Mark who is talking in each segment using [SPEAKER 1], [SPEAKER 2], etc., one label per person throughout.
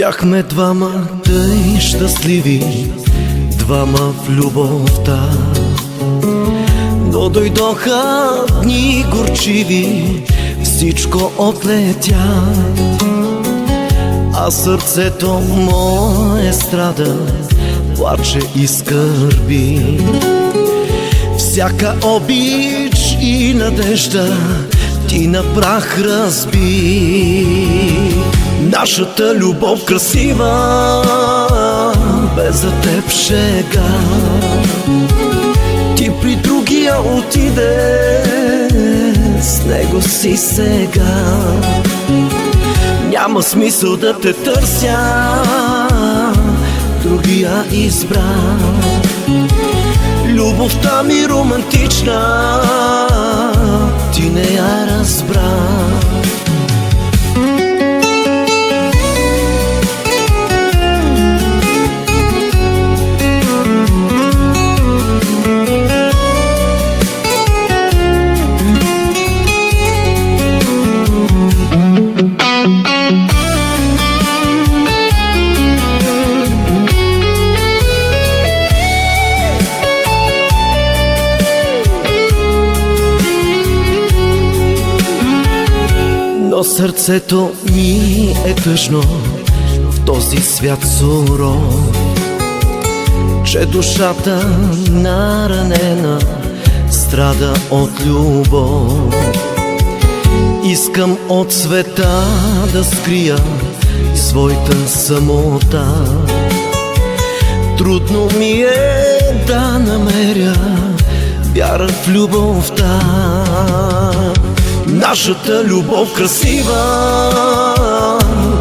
[SPEAKER 1] Бяхме двама тъй щастливи, двама в любовта, но дойдоха дни горчиви, всичко отлетя, а сърцето мое страда, плаче и скърби. Всяка обич и надежда ти на прах разби. Нашата любов красива, без за теб шега. Ти при другия отиде, с него си сега. Няма смисъл да те търся, другия избра. Любовта ми романтична, ти не я разбра. Но сърцето ми е тъжно в този свят суров, че душата наранена страда от любов. Искам от света да скрия своята самота. Трудно ми е да намеря вяра в любовта. Нашата любов красива,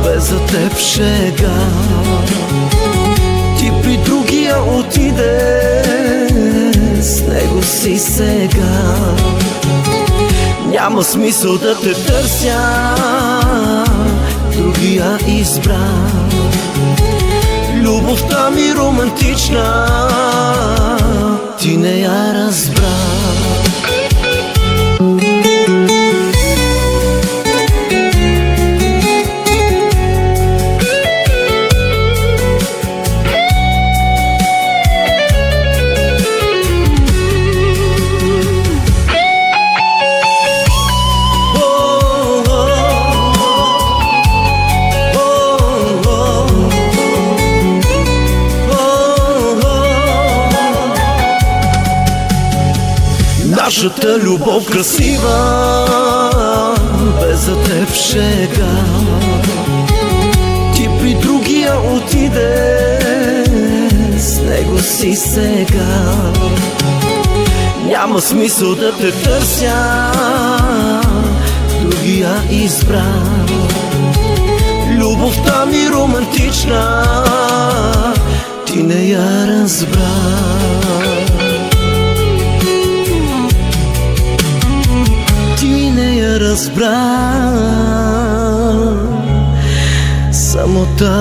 [SPEAKER 1] без за теб шега. Ти при другия отиде, с него си сега. Няма смисъл да те търся, другия избра. Любовта ми романтична, ти не я разбра. Нашата любов красива, без за теб шега. Ти при другия отиде, с него си сега. Няма смисъл да те търся, другия избра. Любовта ми романтична, ти не я разбра. Разбра самота.